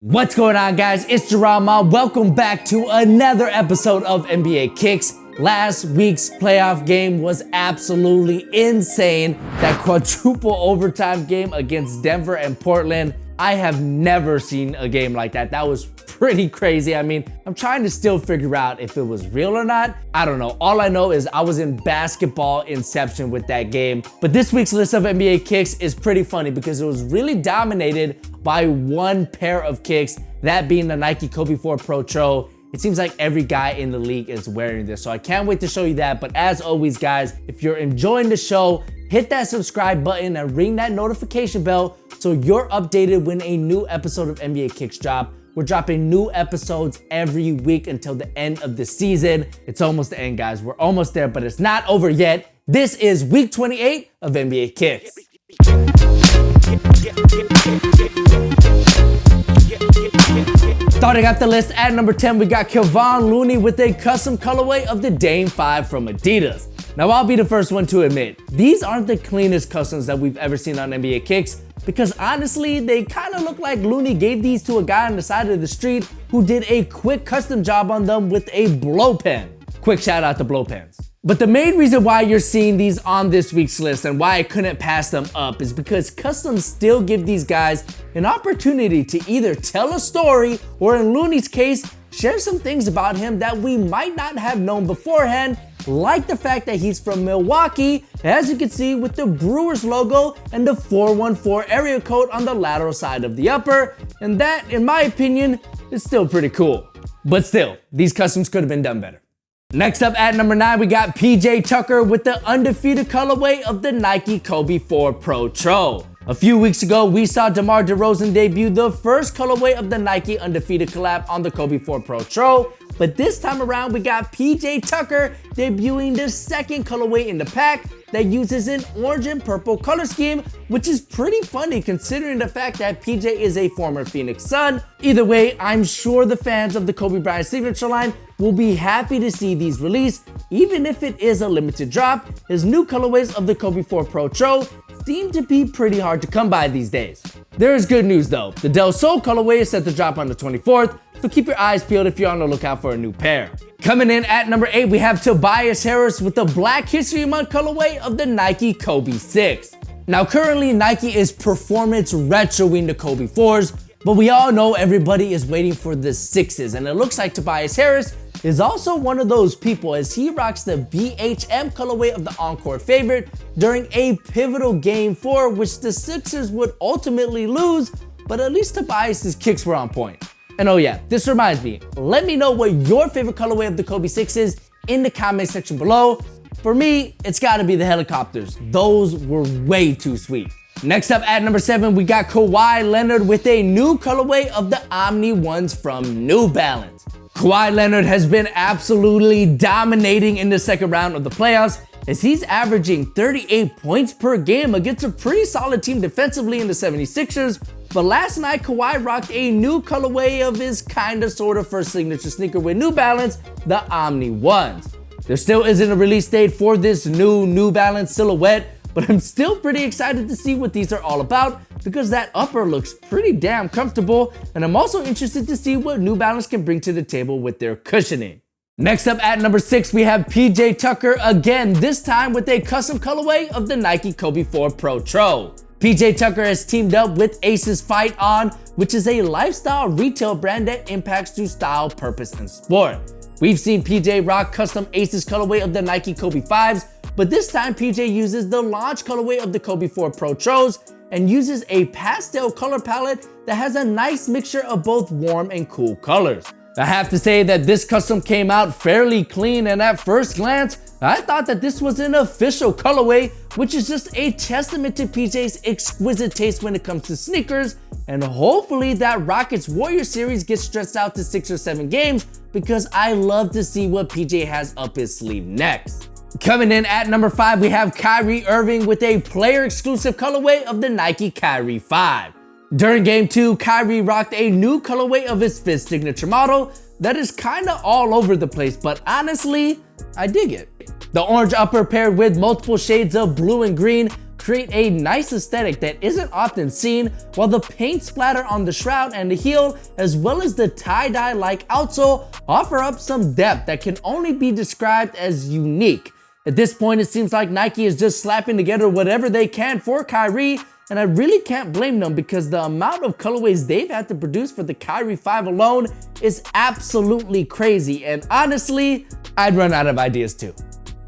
What's going on, guys? It's Durant. Welcome back to another episode of NBA Kicks. Last week's playoff game was absolutely insane. That quadruple overtime game against Denver and Portland. I have never seen a game like that. That was pretty crazy. I mean, I'm trying to still figure out if it was real or not. I don't know. All I know is I was in basketball inception with that game. But this week's list of NBA kicks is pretty funny because it was really dominated by one pair of kicks, that being the Nike Kobe 4 Protro. It seems like every guy in the league is wearing this, so I can't wait to show you that. But as always, guys, if you're enjoying the show, hit that subscribe button and ring that notification bell so you're updated when a new episode of NBA Kicks drop. We're dropping new episodes every week until the end of the season. It's almost the end, guys. We're almost there, but it's not over yet. This is week 28 of NBA Kicks. Starting off the list at number 10, we got Kevon Looney with a custom colorway of the Dame 5 from Adidas. Now, I'll be the first one to admit, these aren't the cleanest customs that we've ever seen on NBA Kicks, because honestly, they kind of look like Looney gave these to a guy on the side of the street who did a quick custom job on them with a blow pen. Quick shout out to blow pens. But the main reason why you're seeing these on this week's list and why I couldn't pass them up is because customs still give these guys an opportunity to either tell a story or, in Looney's case, share some things about him that we might not have known beforehand, like the fact that he's from Milwaukee, as you can see with the Brewers logo and the 414 area code on the lateral side of the upper, and that, in my opinion, is still pretty cool. But still, these customs could have been done better. Next up at number 9, we got PJ Tucker with the undefeated colorway of the Nike Kobe 4 Protro. A few weeks ago, we saw DeMar DeRozan debut the first colorway of the Nike undefeated collab on the Kobe 4 Protro, but this time around, we got PJ Tucker debuting the second colorway in the pack that uses an orange and purple color scheme, which is pretty funny considering the fact that PJ is a former Phoenix Sun. Either way, I'm sure the fans of the Kobe Bryant signature line will be happy to see these released, even if it is a limited drop. His new colorways of the Kobe 4 Protro seem to be pretty hard to come by these days. There is good news though. The Del Sol colorway is set to drop on the 24th, so keep your eyes peeled if you're on the lookout for a new pair. Coming in at number 8, we have Tobias Harris with the Black History Month colorway of the Nike Kobe 6. Now currently Nike is performance retroing the Kobe 4s, but we all know everybody is waiting for the 6s, and it looks like Tobias Harris is also one of those people as he rocks the BHM colorway of the Encore favorite during a pivotal game 4, which the Sixers would ultimately lose, but at least Tobias's kicks were on point. And oh yeah, this reminds me, let me know what your favorite colorway of the Kobe 6 is in the comment section below. For me, it's gotta be the helicopters. Those were way too sweet. Next up at number 7, we got Kawhi Leonard with a new colorway of the Omni ones from New Balance. Kawhi Leonard has been absolutely dominating in the second round of the playoffs as he's averaging 38 points per game against a pretty solid team defensively in the 76ers. But last night, Kawhi rocked a new colorway of his kinda sorta first signature sneaker with New Balance, the Omni ones. There still isn't a release date for this New Balance silhouette, but I'm still pretty excited to see what these are all about because that upper looks pretty damn comfortable, and I'm also interested to see what New Balance can bring to the table with their cushioning. Next up at number 6, we have PJ Tucker again, this time with a custom colorway of the Nike Kobe 4 Protro. PJ Tucker has teamed up with Aces Fight On, which is a lifestyle retail brand that impacts through style, purpose, and sport. We've seen PJ rock custom Aces colorway of the Nike Kobe 5s, but this time PJ uses the launch colorway of the Kobe 4 Protros and uses a pastel color palette that has a nice mixture of both warm and cool colors. I have to say that this custom came out fairly clean, and at first glance, I thought that this was an official colorway, which is just a testament to PJ's exquisite taste when it comes to sneakers, and hopefully that Rockets Warriors series gets stretched out to 6 or 7 games because I love to see what PJ has up his sleeve next. Coming in at number 5, we have Kyrie Irving with a player exclusive colorway of the Nike Kyrie 5. During game 2, Kyrie rocked a new colorway of his 5th signature model that is kinda all over the place, but honestly, I dig it. The orange upper paired with multiple shades of blue and green create a nice aesthetic that isn't often seen, while the paint splatter on the shroud and the heel, as well as the tie-dye like outsole, offer up some depth that can only be described as unique. At this point, it seems like Nike is just slapping together whatever they can for Kyrie, and I really can't blame them because the amount of colorways they've had to produce for the Kyrie 5 alone is absolutely crazy, and honestly, I'd run out of ideas too.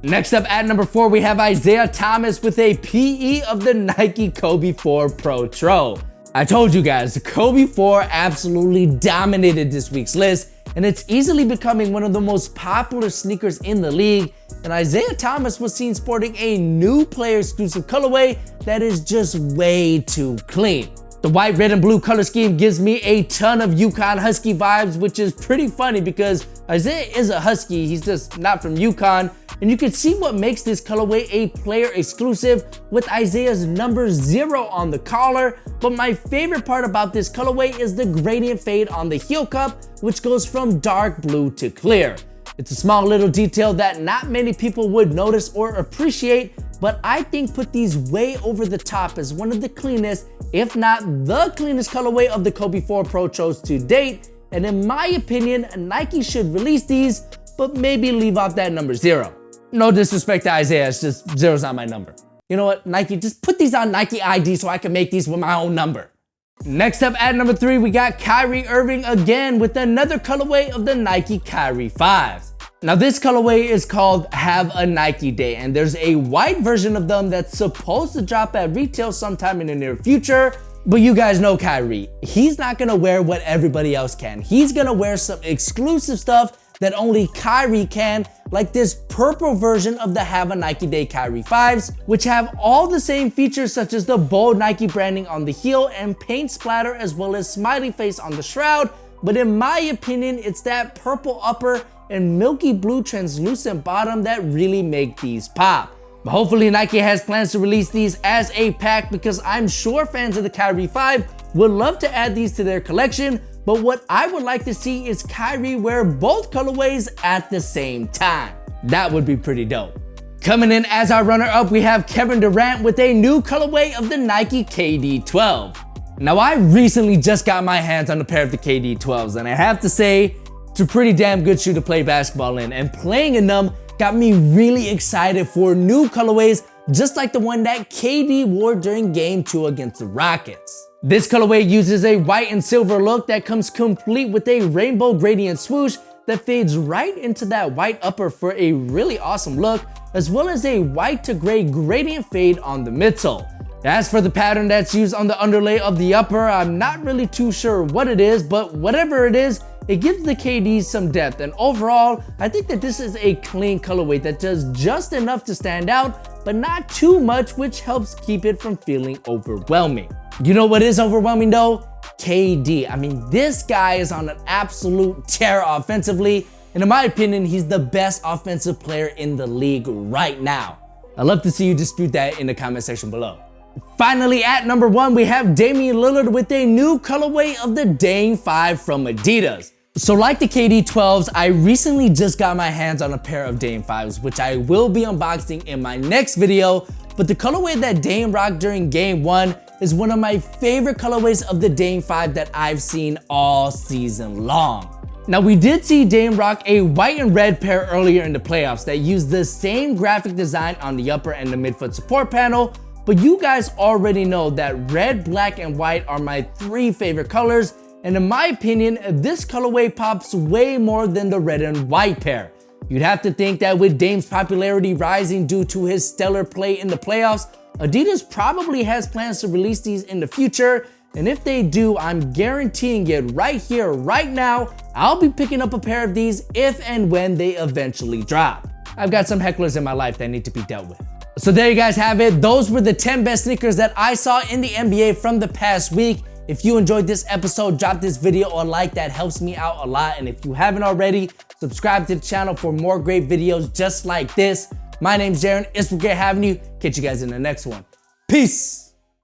Next up at number 4, we have Isaiah Thomas with a PE of the Nike Kobe 4 Protro. I told you guys, the Kobe 4 absolutely dominated this week's list, and it's easily becoming one of the most popular sneakers in the league, and Isaiah Thomas was seen sporting a new player exclusive colorway that is just way too clean. The white, red, and blue color scheme gives me a ton of UConn Husky vibes, which is pretty funny because Isaiah is a Husky, he's just not from UConn, and you can see what makes this colorway a player exclusive with Isaiah's number 0 on the collar. But my favorite part about this colorway is the gradient fade on the heel cup, which goes from dark blue to clear. It's a small little detail that not many people would notice or appreciate, but I think put these way over the top as one of the cleanest, if not the cleanest colorway of the Kobe 4 Protros to date. And in my opinion, Nike should release these, but maybe leave off that number 0. No disrespect to Isaiah, it's just 0's not my number. You know what, Nike, just put these on Nike ID so I can make these with my own number. Next up at number 3, we got Kyrie Irving again with another colorway of the Nike Kyrie 5s. Now this colorway is called Have a Nike Day, and there's a white version of them that's supposed to drop at retail sometime in the near future. But you guys know Kyrie, he's not gonna wear what everybody else can. He's gonna wear some exclusive stuff that only Kyrie can, like this purple version of the Have a Nike Day Kyrie 5s, which have all the same features such as the bold Nike branding on the heel and paint splatter as well as smiley face on the shroud. But in my opinion, it's that purple upper and milky blue translucent bottom that really make these pop. But hopefully Nike has plans to release these as a pack because I'm sure fans of the Kyrie 5 would love to add these to their collection. But what I would like to see is Kyrie wear both colorways at the same time. That would be pretty dope. Coming in as our runner-up, we have Kevon Durant with a new colorway of the Nike KD 12. Now I recently just got my hands on a pair of the KD 12s, and I have to say, it's a pretty damn good shoe to play basketball in, and playing in them got me really excited for new colorways just like the one that KD wore during Game 2 against the Rockets. This colorway uses a white and silver look that comes complete with a rainbow gradient swoosh that fades right into that white upper for a really awesome look, as well as a white to gray gradient fade on the midsole. As for the pattern that's used on the underlay of the upper, I'm not really too sure what it is, but whatever it is, it gives the KDs some depth, and overall, I think that this is a clean colorway that does just enough to stand out, but not too much, which helps keep it from feeling overwhelming. You know what is overwhelming though? KD. I mean, this guy is on an absolute tear offensively, and in my opinion, he's the best offensive player in the league right now. I'd love to see you dispute that in the comment section below. Finally, at number 1, we have Damian Lillard with a new colorway of the Dame 5 from Adidas. So like the KD 12s, I recently just got my hands on a pair of Dame 5s, which I will be unboxing in my next video, but the colorway that Dame rocked during Game 1 is one of my favorite colorways of the Dame 5 that I've seen all season long. Now we did see Dame rock a white and red pair earlier in the playoffs that used the same graphic design on the upper and the midfoot support panel, but you guys already know that red, black, and white are my 3 favorite colors, and in my opinion, this colorway pops way more than the red and white pair. You'd have to think that with Dame's popularity rising due to his stellar play in the playoffs, Adidas probably has plans to release these in the future, and if they do, I'm guaranteeing it right here, right now, I'll be picking up a pair of these if and when they eventually drop. I've got some hecklers in my life that need to be dealt with. So there you guys have it. Those were the 10 best sneakers that I saw in the NBA from the past week. If you enjoyed this episode, drop this video a like, that helps me out a lot. And if you haven't already, subscribe to the channel for more great videos just like this. My name's Jaron, it's been great having you. Catch you guys in the next one. Peace.